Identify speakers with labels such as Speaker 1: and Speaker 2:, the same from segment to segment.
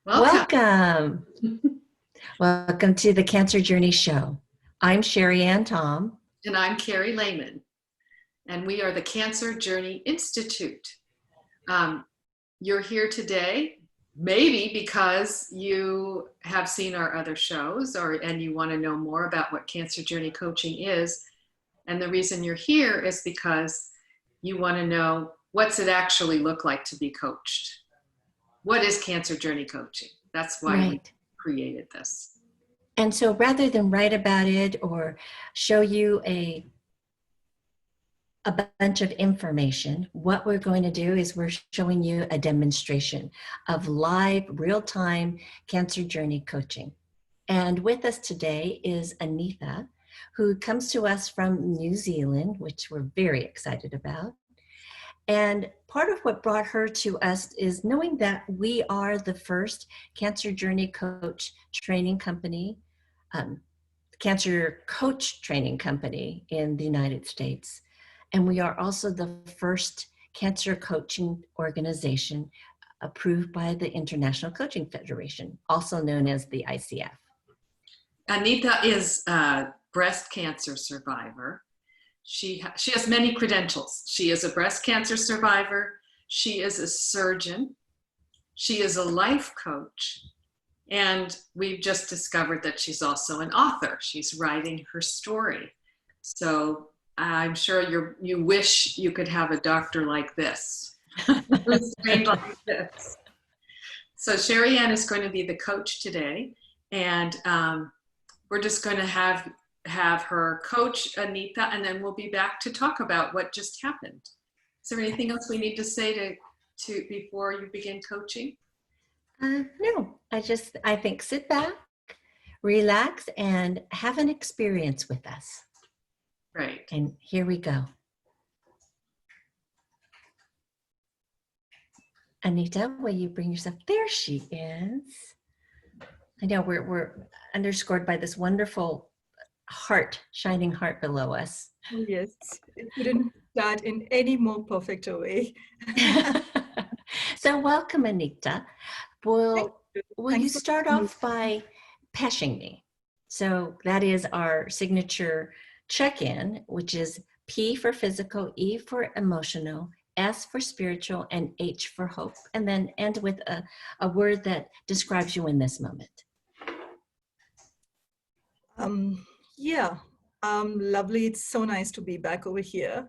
Speaker 1: Welcome.
Speaker 2: Welcome. Welcome to the Cancer Journey Show. I'm Sherry Ann Tom.
Speaker 1: And I'm Carrie Lehman. And we are the Cancer Journey Institute. You're here today, maybe because you have seen our other shows and you want to know more about what Cancer Journey Coaching is. And the reason you're here is because you want to know what's it actually look like to be coached. What is Cancer Journey Coaching? That's why we created this.
Speaker 2: And so rather than write about it or show you a bunch of information, what we're going to do is we're showing you a demonstration of live, real-time Cancer Journey Coaching. And with us today is Anitha, who comes to us from New Zealand, which we're very excited about. And part of what brought her to us is knowing that we are the first Cancer Journey Coach training company, Cancer Coach training company in the United States. And we are also the first cancer coaching organization approved by the International Coaching Federation, also known as the ICF.
Speaker 1: Anitha is a breast cancer survivor. She has many credentials. She is a breast cancer survivor. She is a surgeon. She is a life coach. And we've just discovered that she's also an author. She's writing her story. So I'm sure you wish you could have a doctor like this, who's trained like this. So Sherry Ann is going to be the coach today. And we're just going to have her coach Anitha, and then we'll be back to talk about what just happened. Is there anything else we need to say to before you begin coaching?
Speaker 2: No, I think sit back, relax, and have an experience with us.
Speaker 1: Right.
Speaker 2: And here we go. Anita, will you bring yourself? There she is. I know we're underscored by this wonderful heart, shining heart below us.
Speaker 3: Yes, it couldn't start in any more perfect a way.
Speaker 2: So welcome, Anita. Will you start off by peshing me? So that is our signature check-in, which is P for physical, E for emotional, S for spiritual, and H for hope. And then end with a word that describes you in this moment.
Speaker 3: Lovely. It's so nice to be back over here.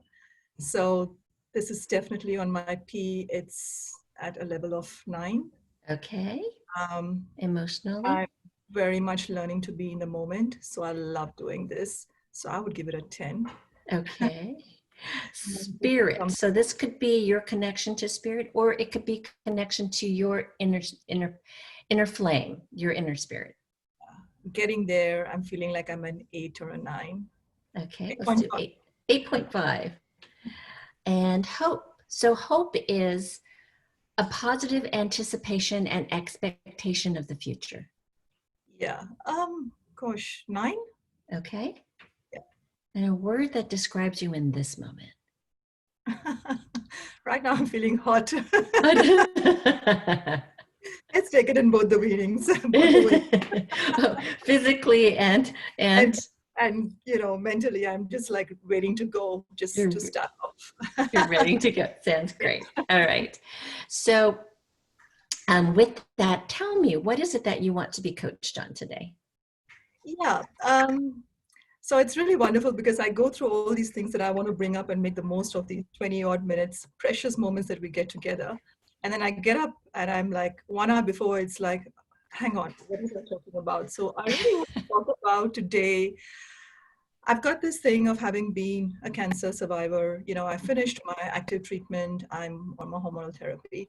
Speaker 3: So this is definitely on my P. It's at a level of 9.
Speaker 2: Okay. Emotionally?
Speaker 3: I'm very much learning to be in the moment. So I love doing this. So I would give it a 10.
Speaker 2: Okay. Spirit. So this could be your connection to spirit, or it could be connection to your inner flame, your inner spirit.
Speaker 3: Getting there, I'm feeling like I'm an 8 or a 9.
Speaker 2: Okay, let's do 8.5. And hope. So hope is a positive anticipation and expectation of the future.
Speaker 3: Yeah. 9.
Speaker 2: Okay.
Speaker 3: Yeah.
Speaker 2: And a word that describes you in this moment.
Speaker 3: Right now I'm feeling hot. Let's take it in both the meanings.
Speaker 2: Physically and
Speaker 3: mentally, I'm just like waiting to go, just to start off.
Speaker 2: You're ready to go. Sounds great. All right. So with that, tell me, what is it that you want to be coached on today?
Speaker 3: Yeah. So it's really wonderful because I go through all these things that I want to bring up and make the most of these 20 odd minutes, precious moments that we get together. And then I get up and I'm like 1 hour before, it's like, hang on, what is I talking about? So I really want to talk about today. I've got this thing of having been a cancer survivor. I finished my active treatment. I'm on my hormonal therapy,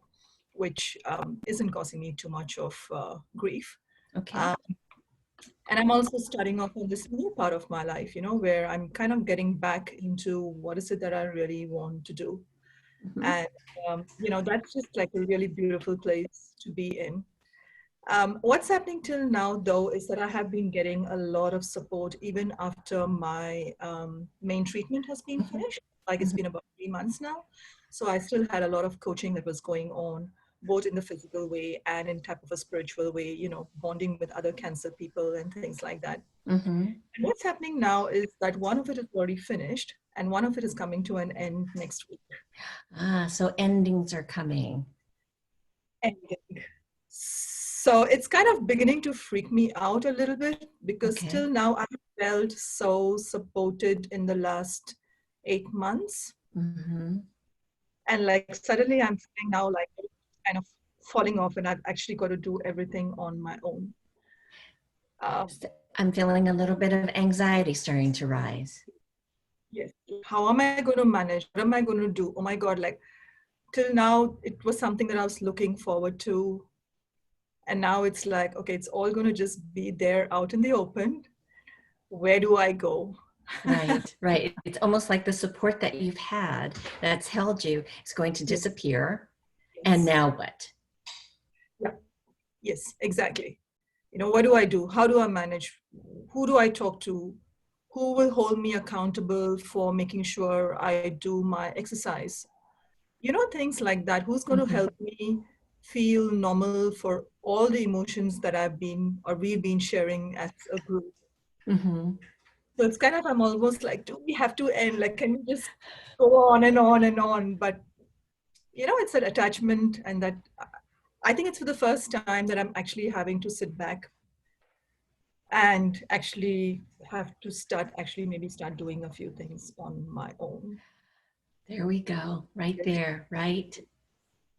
Speaker 3: which isn't causing me too much of grief.
Speaker 2: Okay.
Speaker 3: And I'm also starting off on this new part of my life, where I'm kind of getting back into what is it that I really want to do. Mm-hmm. And, that's just like a really beautiful place to be in. What's happening till now, though, is that I have been getting a lot of support even after my main treatment has been finished. Like it's been about 3 months now. So I still had a lot of coaching that was going on both in the physical way and in type of a spiritual way, bonding with other cancer people and things like that.
Speaker 2: Mm-hmm.
Speaker 3: And what's happening now is that one of it is already finished and one of it is coming to an end next week.
Speaker 2: So endings are coming.
Speaker 3: Ending. So it's kind of beginning to freak me out a little bit because
Speaker 2: Okay.
Speaker 3: till now I've felt so supported in the last 8 months.
Speaker 2: Mm-hmm.
Speaker 3: And like suddenly I'm feeling now like kind of falling off and I've actually got to do everything on my own.
Speaker 2: I'm feeling a little bit of anxiety starting to rise.
Speaker 3: Yes. How am I going to manage? What am I going to do? Oh my God, like till now it was something that I was looking forward to. And now it's like, okay, it's all going to just be there out in the open. Where do I go?
Speaker 2: Right, right. It's almost like the support that you've had that's held you is going to
Speaker 3: Yes.
Speaker 2: disappear.
Speaker 3: Yes.
Speaker 2: And now what?
Speaker 3: Yeah. Yes, exactly. What do I do? How do I manage? Who do I talk to? Who will hold me accountable for making sure I do my exercise? Things like that. Who's going to
Speaker 2: Mm-hmm.
Speaker 3: help me feel normal for all the emotions that we've been sharing as a group?
Speaker 2: Mm-hmm.
Speaker 3: So it's kind of, I'm almost like, do we have to end? Like, can we just go on and on and on? But, it's an attachment, and that I think it's for the first time that I'm actually having to sit back and actually have to maybe start doing a few things on my own.
Speaker 2: There we go. Right
Speaker 3: Yes.
Speaker 2: there, right?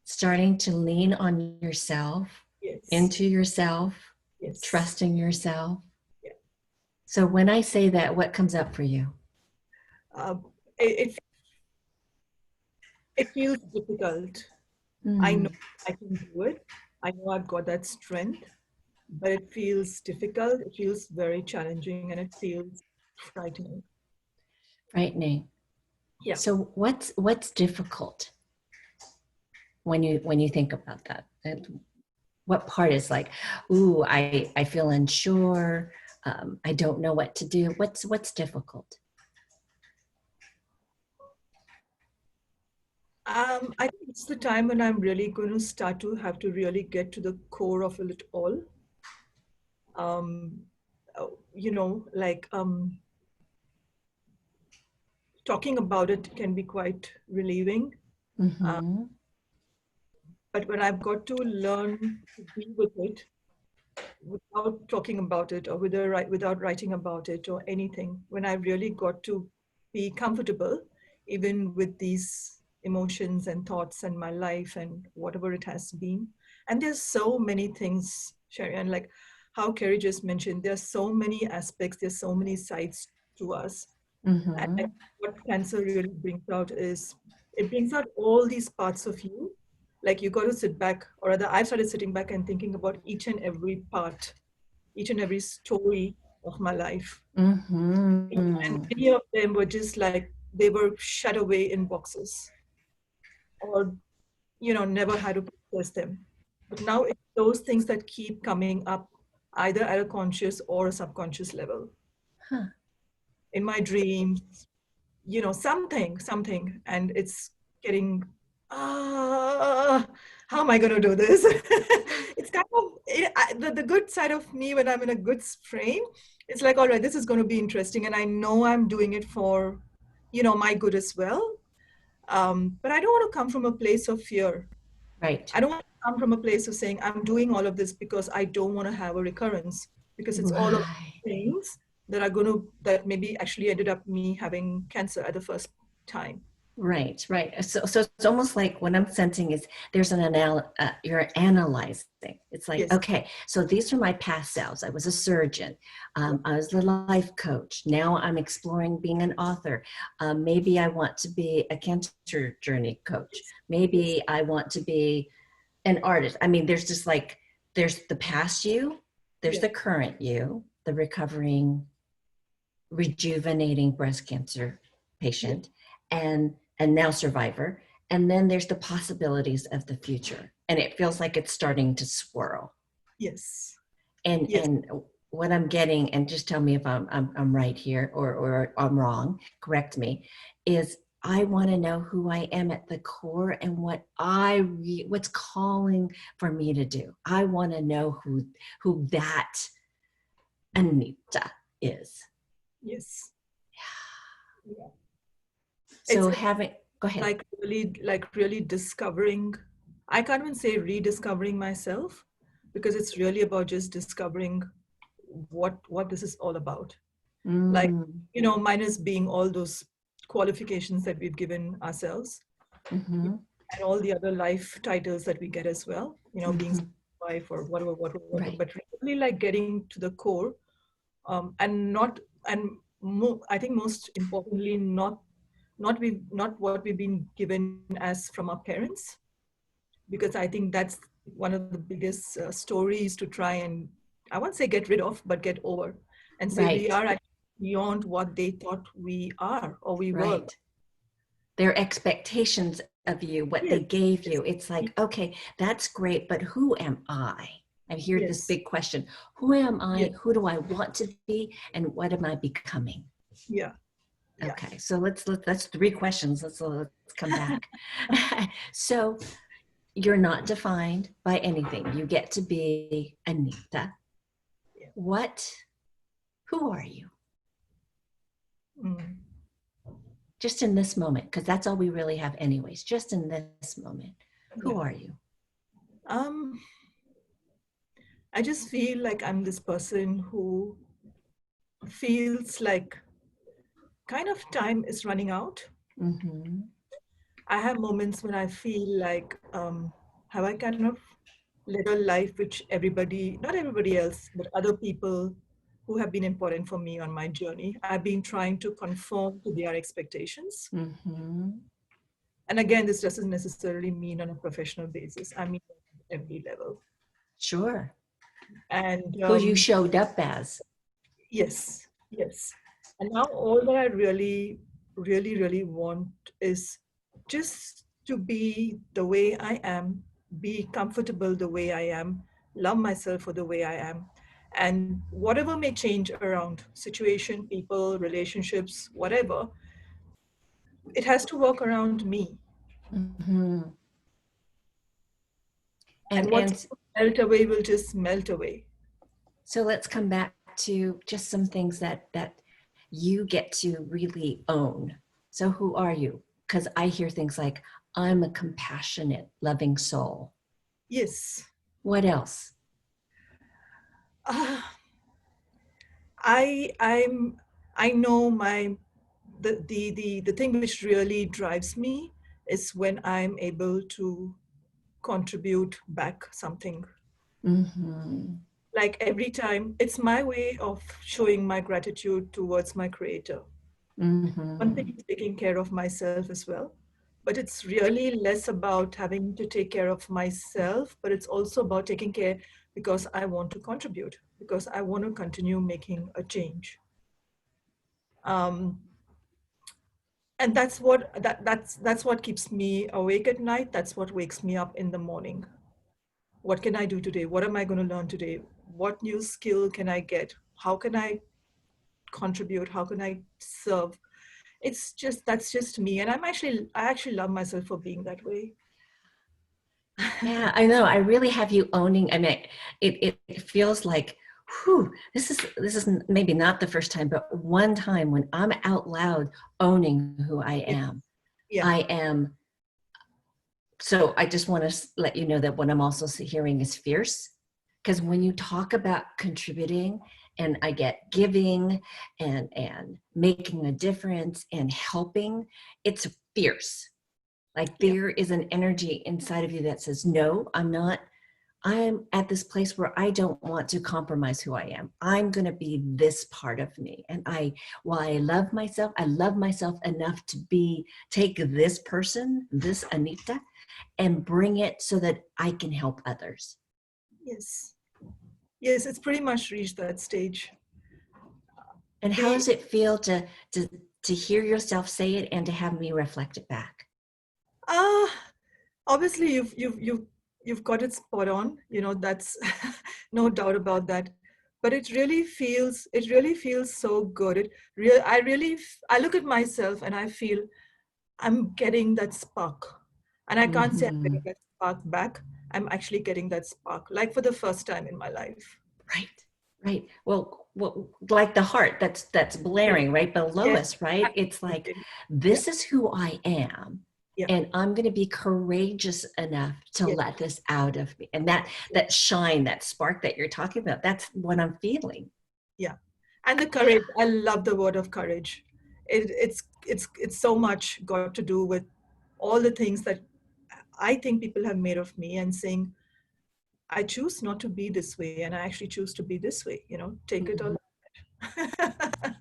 Speaker 2: Starting to lean on yourself,
Speaker 3: Yes.
Speaker 2: into yourself,
Speaker 3: Yes.
Speaker 2: trusting yourself.
Speaker 3: Yeah.
Speaker 2: So when I say that, what comes up for you?
Speaker 3: It feels difficult. I know I can do it. I know I've got that strength, but it feels difficult. It feels very challenging, and it feels frightening.
Speaker 2: Frightening.
Speaker 3: Yeah.
Speaker 2: So what's difficult when you think about that? And what part is like, ooh, I feel unsure. I don't know what to do. What's difficult?
Speaker 3: I think it's the time when I'm really going to start to have to really get to the core of it all. Like talking about it can be quite relieving.
Speaker 2: Mm-hmm.
Speaker 3: But when I've got to learn to be with it without talking about it or without writing about it or anything, when I really got to be comfortable, even with these emotions and thoughts and my life and whatever it has been. And there's so many things, Sherry, and like how Kerry just mentioned, there's so many aspects, there's so many sides to us. And
Speaker 2: Mm-hmm.
Speaker 3: what cancer really brings out is it brings out all these parts of you. Like you got to sit back, or rather, I've started sitting back and thinking about each and every part, each and every story of my life. And
Speaker 2: Mm-hmm.
Speaker 3: many of them were just like they were shut away in boxes, or never had to process them. But now it's those things that keep coming up, either at a conscious or a subconscious level.
Speaker 2: Huh.
Speaker 3: In my dreams, something, and it's getting, how am I going to do this? It's kind of, the good side of me when I'm in a good frame, it's like, all right, this is going to be interesting. And I know I'm doing it for, my good as well. But I don't want to come from a place of fear.
Speaker 2: Right.
Speaker 3: I don't want to come from a place of saying, I'm doing all of this because I don't want to have a recurrence, because it's all of
Speaker 2: Right.
Speaker 3: things that maybe actually ended up me having cancer at the first time.
Speaker 2: Right, right. So it's almost like what I'm sensing is there's you're analyzing. It's like,
Speaker 3: Yes.
Speaker 2: okay, so these are my past selves. I was a surgeon. I was a life coach. Now I'm exploring being an author. Maybe I want to be a cancer journey coach. Maybe I want to be an artist. I mean, there's just like, there's the past you, there's
Speaker 3: Yes.
Speaker 2: the current you, the recovering, rejuvenating breast cancer patient, and now survivor, and then there's the possibilities of the future, and it feels like it's starting to swirl.
Speaker 3: Yes.
Speaker 2: and
Speaker 3: Yes.
Speaker 2: and what I'm getting, and just tell me if I'm right here or I'm wrong, correct me, is I want to know who I am at the core and what what's calling for me to do. I want to know who that Anita is.
Speaker 3: Yes. Yeah.
Speaker 2: So
Speaker 3: It's
Speaker 2: go ahead.
Speaker 3: like really discovering. I can't even say rediscovering myself, because it's really about just discovering what this is all about. Like,
Speaker 2: Mm,
Speaker 3: minus being all those qualifications that we've given ourselves,
Speaker 2: mm-hmm,
Speaker 3: and all the other life titles that we get as well, being
Speaker 2: mm-hmm.
Speaker 3: wife or whatever,
Speaker 2: Right.
Speaker 3: but really like getting to the core, and not, and I think most importantly, not what we've been given as from our parents, because I think that's one of the biggest stories to try and, I won't say get rid of, but get over, and say we
Speaker 2: Right.
Speaker 3: are actually beyond what they thought we are or we were.
Speaker 2: Right. Their expectations of you, what
Speaker 3: Yes,
Speaker 2: they gave
Speaker 3: yes,
Speaker 2: you. It's like, okay, that's great, but who am I? I hear this
Speaker 3: yes,
Speaker 2: big question. Who am I?
Speaker 3: yes,
Speaker 2: Who do I want to be? And what am I becoming?
Speaker 3: yeah, yeah.
Speaker 2: Okay, so that's three questions. Let's come back. So you're not defined by anything. You get to be Anita.
Speaker 3: Yeah.
Speaker 2: Who are you?
Speaker 3: Mm.
Speaker 2: Just in this moment, because that's all we really have anyways, just in this moment. Who
Speaker 3: Yeah.
Speaker 2: are you?
Speaker 3: Um, I just feel like I'm this person who feels like kind of time is running out.
Speaker 2: Mm-hmm.
Speaker 3: I have moments when I feel like, have I kind of led a life which everybody, not everybody else, but other people who have been important for me on my journey, I've been trying to conform to their expectations.
Speaker 2: Mm-hmm.
Speaker 3: And again, this doesn't necessarily mean on a professional basis. I mean, at every level.
Speaker 2: Sure.
Speaker 3: And
Speaker 2: Who you showed up as.
Speaker 3: yes, yes. And now all that I really, really, really want is just to be the way I am, be comfortable the way I am, love myself for the way I am. And whatever may change around situation, people, relationships, whatever, it has to work around me.
Speaker 2: Mm-hmm.
Speaker 3: And what's
Speaker 2: And
Speaker 3: melt away will just melt away.
Speaker 2: so let's come back to just some things that you get to really own. So who are you? Because I hear things like, I'm a compassionate, loving soul.
Speaker 3: Yes.
Speaker 2: What else?
Speaker 3: Ah, I'm I know my the thing which really drives me is when I'm able to contribute back something.
Speaker 2: Mm-hmm.
Speaker 3: Like every time, it's my way of showing my gratitude towards my creator. One thing
Speaker 2: Mm-hmm.
Speaker 3: is taking care of myself as well, but it's really less about having to take care of myself, but it's also about taking care because I want to contribute, because I want to continue making a change. Um, and that's what keeps me awake at night. That's what wakes me up in the morning. What can I do today? What am I going to learn today? What new skill can I get? How can I contribute? How can I serve? It's just, that's just me, and I actually love myself for being that way.
Speaker 2: Yeah, I know. I really have you owning. I mean, it feels like, whew, this is maybe not the first time, but one time when I'm out loud owning who I
Speaker 3: Yeah,
Speaker 2: am.
Speaker 3: yeah,
Speaker 2: I am. So I just want to let you know that what I'm also hearing is fierce. Because when you talk about contributing, and I get giving and making a difference and helping, it's fierce. Like
Speaker 3: yeah.
Speaker 2: there is an energy inside of you that says, no, I'm not. I'm at this place where I don't want to compromise who I am. I'm going to be this part of me. And while I love myself enough to take this person, this Anita, and bring it so that I can help others.
Speaker 3: Yes, yes, it's pretty much reached that stage.
Speaker 2: And how
Speaker 3: The
Speaker 2: does it feel to hear yourself say it and to have me reflect it back?
Speaker 3: uh obviously you've got it spot on, that's no doubt about that. But it really feels so good. I look at myself and I feel I'm getting that spark. And I can't say I'm
Speaker 2: Mhm.
Speaker 3: getting that spark back. I'm actually getting that spark, like for the first time in my life.
Speaker 2: Right, right. Well, like the heart that's
Speaker 3: Yes,
Speaker 2: blaring right below
Speaker 3: yes,
Speaker 2: us, right? It's like,
Speaker 3: absolutely. Yeah,
Speaker 2: this is who I am,
Speaker 3: yeah,
Speaker 2: and I'm going to be courageous enough to
Speaker 3: yes,
Speaker 2: let this out of me. And that shine, that spark that you're talking about, that's what I'm feeling.
Speaker 3: yeah. And the courage, I love the word of courage. It's so much got to do with all the things that I think people have made of me and saying, I choose not to be this way and I actually choose to be this way, take it or
Speaker 2: Mhm.
Speaker 3: leave it.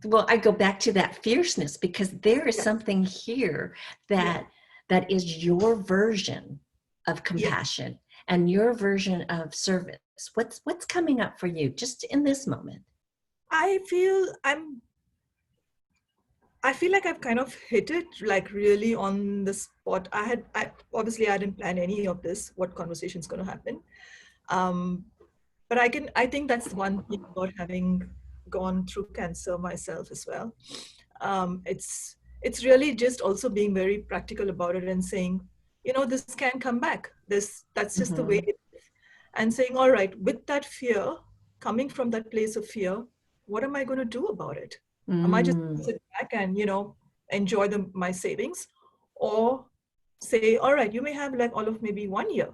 Speaker 2: Well, I go back to that fierceness because there is
Speaker 3: Yeah,
Speaker 2: something here
Speaker 3: yeah,
Speaker 2: that is your version of
Speaker 3: yeah.
Speaker 2: compassion and your version of service. What's coming up for you just in this moment?
Speaker 3: I feel I'm I feel like I've kind of hit it like really on the spot. I obviously I didn't plan any of this, what conversation's going to happen. Um, but I think that's one thing about having gone through cancer myself as well. It's really just also being very practical about it and saying, this can come back. That's just the way
Speaker 2: Mm-hmm.
Speaker 3: it is. And saying, all right, with that fear, coming from that place of fear, what am I going to do about it? Am I just
Speaker 2: Mm,
Speaker 3: sit back and enjoy my savings, or say, all right, you may have like all of maybe 1 year,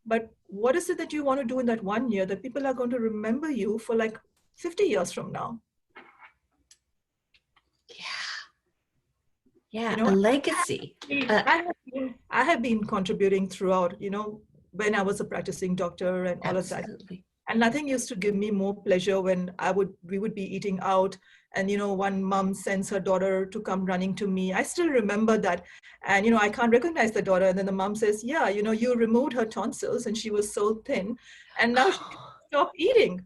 Speaker 3: but what is it that you want to do in that 1 year that people are going to remember you for like 50 years from now?
Speaker 2: yeah,
Speaker 3: You
Speaker 2: yeah,
Speaker 3: know,
Speaker 2: a legacy. Uh,
Speaker 3: I have been contributing throughout, when I was a practicing doctor and all of that.
Speaker 2: Absolutely.
Speaker 3: And nothing used to give me more pleasure when we would be eating out, and one mom sends her daughter to come running to me. I still remember that. And I can't recognize the daughter, and then the mom says, yeah, you removed her tonsils and she was so thin, and now she can stop eating,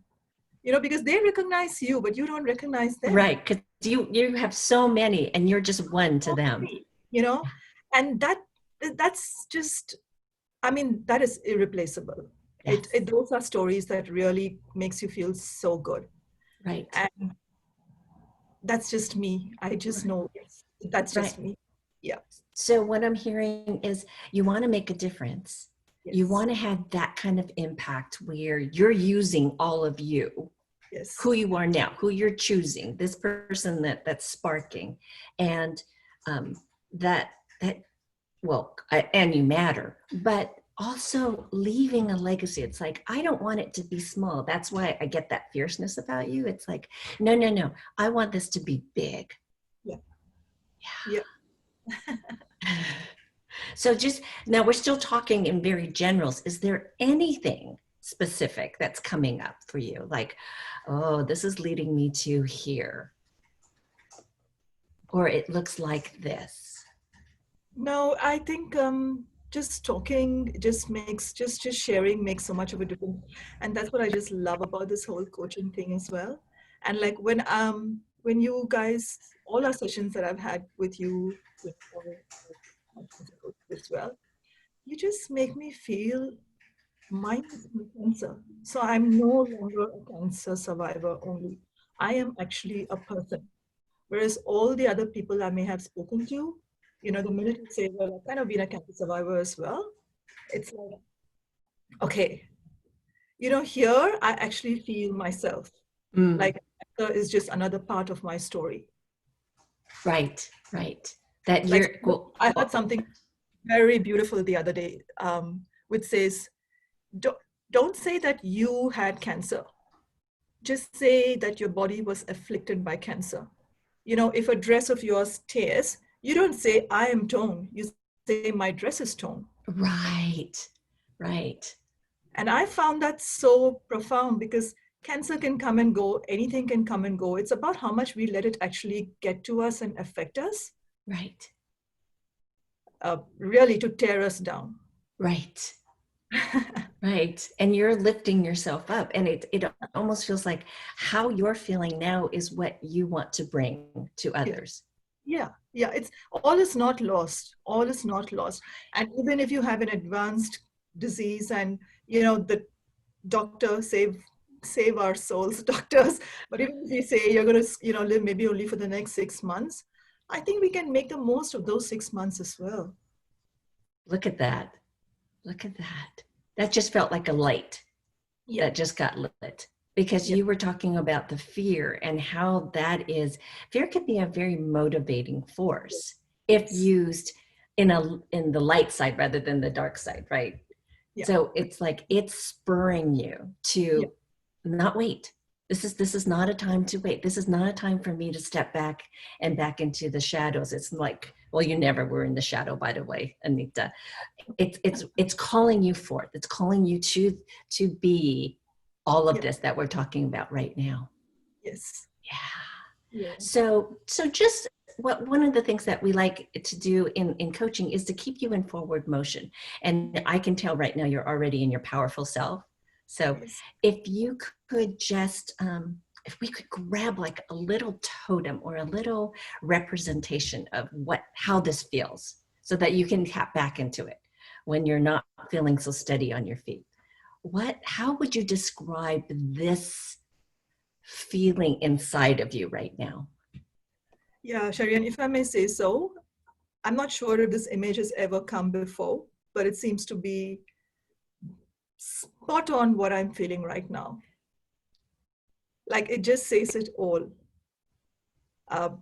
Speaker 3: because they recognize you, but you don't recognize them.
Speaker 2: Right, because you have so many, and you're just one to them.
Speaker 3: you know and that's just, I mean, that is irreplaceable.
Speaker 2: Yes,
Speaker 3: Those are stories that really makes you feel so good.
Speaker 2: right,
Speaker 3: And that's just me. I just know that's
Speaker 2: right.
Speaker 3: just me. Yeah.
Speaker 2: So what I'm hearing is you want to make a difference. You
Speaker 3: Yes.
Speaker 2: want to have that kind of impact where you're using all of you,
Speaker 3: Yes.
Speaker 2: who you are now, who you're choosing, this person that's sparking, and um, that that well, and you matter, but also leaving a legacy. It's like, I don't want it to be small. That's why I get that fierceness about you. It's like, no, no, no. I want this to be big.
Speaker 3: Yeah. Yeah.
Speaker 2: So just now we're still talking in very generals. Is there anything specific that's coming up for you? Like, oh, this is leading me to here, or it looks like this.
Speaker 3: No, I think just talking just makes just sharing makes so much of a difference, and that's what I just love about this whole coaching thing as well. And like when you guys, all our sessions that I've had with you, with all my coaches as well, you just make me feel mine is cancer. So I'm no longer a cancer survivor only. I am actually a person. Whereas all the other people I may have spoken to, the minute you say, well, I've kind of been a cancer survivor as well, it's like, okay, here I actually feel myself.
Speaker 2: Mm,
Speaker 3: Like cancer is just another part of my story.
Speaker 2: right, right. That
Speaker 3: Like
Speaker 2: you're well.
Speaker 3: I heard something very beautiful the other day, which says, don't, don't say that you had cancer. Just say that your body was afflicted by cancer. If a dress of yours tears, you don't say, I am torn. You say, my dress is torn.
Speaker 2: Right, right.
Speaker 3: And I found that so profound because cancer can come and go, anything can come and go. It's about how much we let it actually get to us and affect us,
Speaker 2: Right,
Speaker 3: really to tear us down.
Speaker 2: right, right. And you're lifting yourself up. And it almost feels like how you're feeling now is what you want to bring to
Speaker 3: Yeah.
Speaker 2: others.
Speaker 3: Yeah. It's all is not lost. All is not lost. And even if you have an advanced disease and the doctor save our souls, doctors, but even if you say you're going to live maybe only for the next 6 months, I think we can make the most of those 6 months as well.
Speaker 2: Look at that. Look at that. That just felt like a light
Speaker 3: Yeah.
Speaker 2: that just got lit, because you were talking about the fear and how that is, fear can be a very motivating force if used in the light side rather than the dark side, right?
Speaker 3: Yeah.
Speaker 2: So it's like it's spurring you to not wait. This is not a time to wait. This is not a time for me to step back and back into the shadows. It's like, well, you never were in the shadow, by the way, Anita. It's calling you forth. It's calling you to be all of this that we're talking about right now.
Speaker 3: Yes.
Speaker 2: Yeah. So just one of the things that we like to do in coaching is to keep you in forward motion. And I can tell right now you're already in your powerful self. So if you could just, if we could grab like a little totem or a little representation of how this feels, so that you can tap back into it when you're not feeling so steady on your feet. How would you describe this feeling inside of you right now?
Speaker 3: Yeah, Sharian, if I may say so, I'm not sure if this image has ever come before, but it seems to be spot on what I'm feeling right now. Like it just says it all.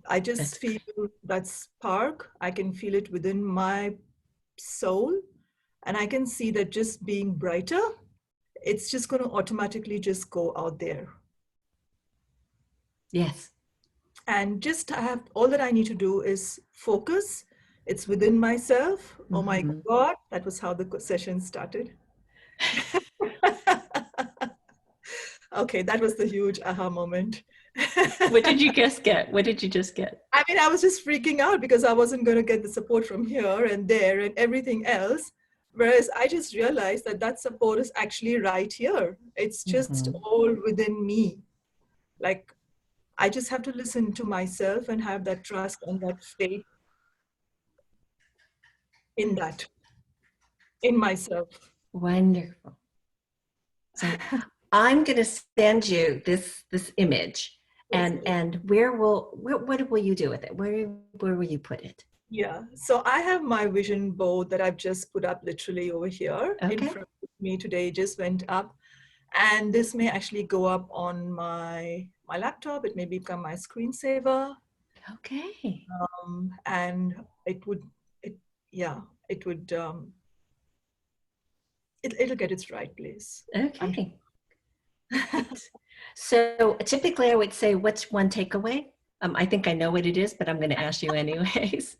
Speaker 3: I just feel that spark. I can feel it within my soul, and I can see that just being brighter, it's just going to automatically just go out there.
Speaker 2: Yes.
Speaker 3: And just all that I need to do is focus. It's within myself. Oh my God, that was how the session started. Okay, that was the huge aha moment.
Speaker 2: What did you just get? What did you just get?
Speaker 3: I mean, I was just freaking out because I wasn't going to get the support from here and there and everything else. Whereas I just realized that support is actually right here. It's just all within me. Like, I just have to listen to myself and have that trust and that faith in myself.
Speaker 2: Wonderful. So I'm going to send you this image, and what will you do with it? Where will you put it?
Speaker 3: Yeah. So I have my vision board that I've just put up literally over here in front of me today. Just went up, and this may actually go up on my laptop. It may become my screensaver.
Speaker 2: Okay.
Speaker 3: And it'll get its right place.
Speaker 2: Okay. So typically I would say, what's one takeaway? I think I know what it is, but I'm going to ask you anyways.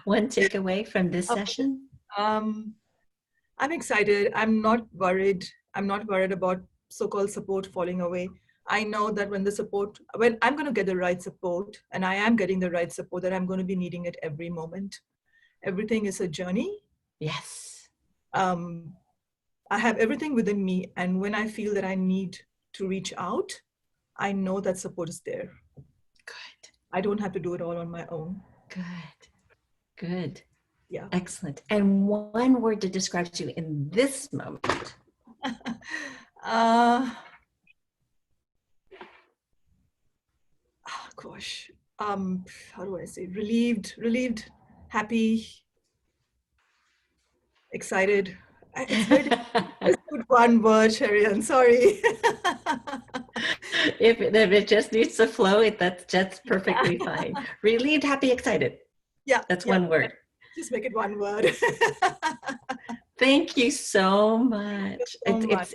Speaker 2: One takeaway from this session?
Speaker 3: I'm excited. I'm not worried. I'm not worried about so-called support falling away. I know that when I'm going to get the right support, and I am getting the right support, that I'm going to be needing it every moment. Everything is a journey.
Speaker 2: Yes.
Speaker 3: I have everything within me. And when I feel that I need to reach out, I know that support is there.
Speaker 2: Good.
Speaker 3: I don't have to do it all on my own.
Speaker 2: Good.
Speaker 3: Yeah.
Speaker 2: Excellent. And one word to describe you in this moment.
Speaker 3: Gosh. How do I say? Relieved, happy, excited. It's very just put one word, Sharian. Sorry.
Speaker 2: If it just needs to flow, that's perfectly fine. Relieved, happy, excited.
Speaker 3: Yeah.
Speaker 2: That's one word.
Speaker 3: Just make it one word.
Speaker 2: Thank you so much.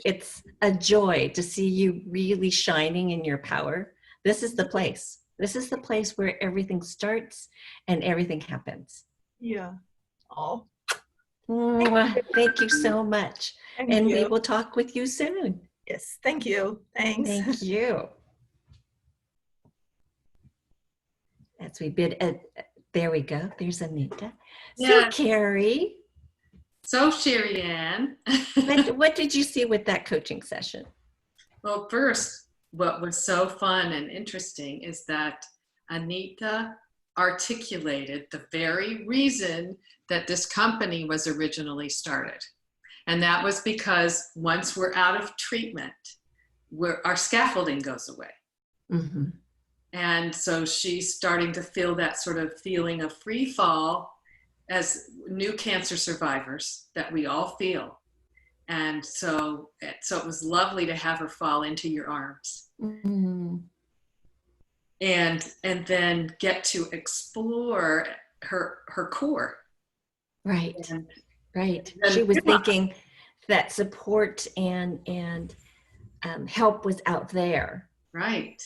Speaker 2: It's a joy to see you really shining in your power. This is the place. This is the place where everything starts and everything happens.
Speaker 3: Yeah. Oh.
Speaker 2: Thank you so much. And we will talk with you soon.
Speaker 3: Yes. Thank you. Thanks.
Speaker 2: Thank you. As we bid, there we go. There's Anita. So Carrie.
Speaker 1: So Sherry Ann.
Speaker 2: What did you see with that coaching session?
Speaker 1: Well, first, what was so fun and interesting is that Anitha articulated the very reason that this company was originally started. And that was because once we're out of treatment, our scaffolding goes away. And so she's starting to feel that sort of feeling of free fall as new cancer survivors that we all feel. And so it was lovely to have her fall into your arms.
Speaker 2: Mm-hmm.
Speaker 1: And then get to explore her core.
Speaker 2: Right.
Speaker 1: And
Speaker 2: Right.
Speaker 1: then,
Speaker 2: She was
Speaker 1: yeah.
Speaker 2: thinking that support and help was out there.
Speaker 1: Right.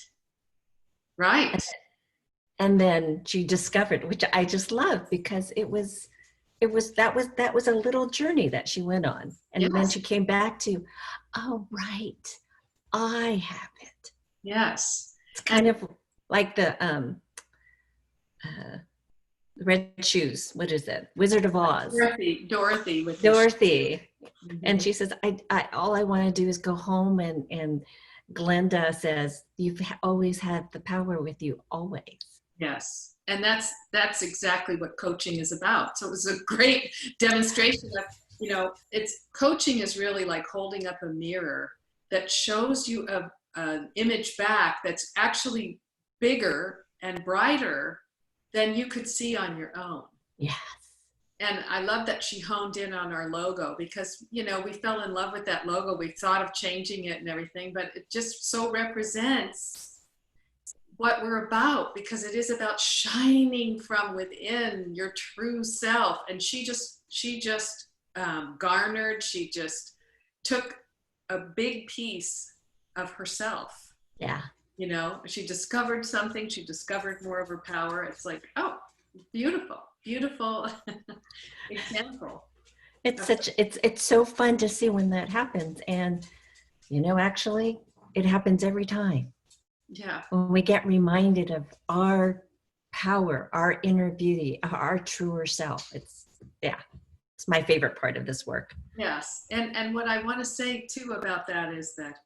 Speaker 1: Right.
Speaker 2: And then she discovered, which I just love, because that was a little journey that she went on. And then
Speaker 1: Yes.
Speaker 2: she came back to, oh, right, I have it.
Speaker 1: Yes.
Speaker 2: It's kind of like the Red Shoes. What is it? Wizard of Oz.
Speaker 1: Dorothy with
Speaker 2: Dorothy.
Speaker 1: Mm-hmm.
Speaker 2: And she says, I all I want to do is go home. And Glenda says, you've always had the power with you, always.
Speaker 1: Yes. And that's exactly what coaching is about. So it was a great demonstration of, coaching is really like holding up a mirror that shows you an image back that's actually bigger and brighter than you could see on your own.
Speaker 2: Yes.
Speaker 1: And I love that she honed in on our logo because, we fell in love with that logo. We thought of changing it and everything, but it just so represents what we're about, because it is about shining from within your true self. And she just garnered, she just took a big piece of herself.
Speaker 2: Yeah.
Speaker 1: She discovered something, she discovered more of her power. It's like, oh, beautiful example.
Speaker 2: It's so fun to see when that happens. And, actually it happens every time.
Speaker 1: Yeah.
Speaker 2: When we get reminded of our power, our inner beauty, our truer self. It's my favorite part of this work.
Speaker 1: Yes. And what I want to say too about that is that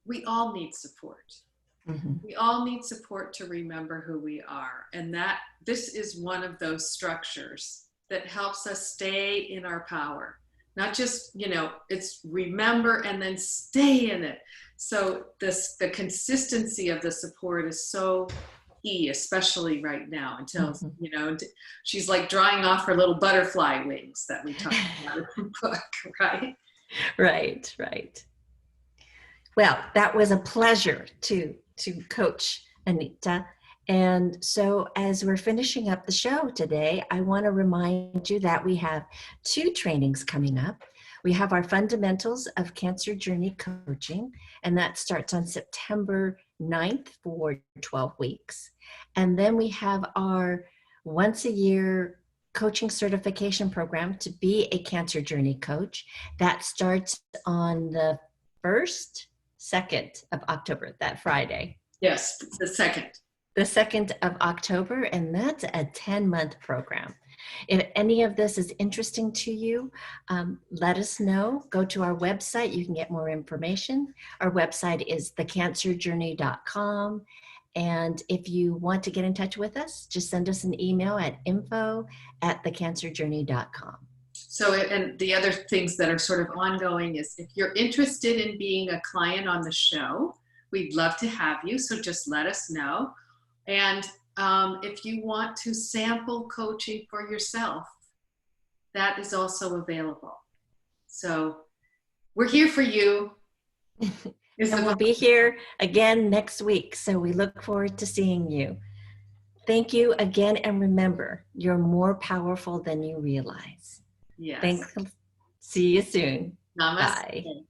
Speaker 1: we all need support. Mm-hmm. We all need support to remember who we are. And that this is one of those structures that helps us stay in our power. Not just, it's remember and then stay in it. So the consistency of the support is so key, especially right now until, mm-hmm. She's like drying off her little butterfly wings that we talked about in the book, right?
Speaker 2: Right. Well, that was a pleasure to coach Anitha. And so as we're finishing up the show today, I want to remind you that we have 2 trainings coming up. We have our Fundamentals of Cancer Journey Coaching, and that starts on September 9th for 12 weeks. And then we have our once a year coaching certification program to be a cancer journey coach. That starts on the 2nd of October, that Friday.
Speaker 1: Yes, the 2nd.
Speaker 2: The 2nd of October, and that's a 10-month program. If any of this is interesting to you, let us know. Go to our website. You can get more information. Our website is thecancerjourney.com. And if you want to get in touch with us, just send us an email at info@thecancerjourney.com.
Speaker 1: So, and the other things that are sort of ongoing is if you're interested in being a client on the show, we'd love to have you. So just let us know. And if you want to sample coaching for yourself, that is also available. So we're here for you.
Speaker 2: And we'll be here again next week. So we look forward to seeing you. Thank you again. And remember, you're more powerful than you realize.
Speaker 1: Yes.
Speaker 2: Thanks. See you soon.
Speaker 1: Namaste.
Speaker 2: Bye.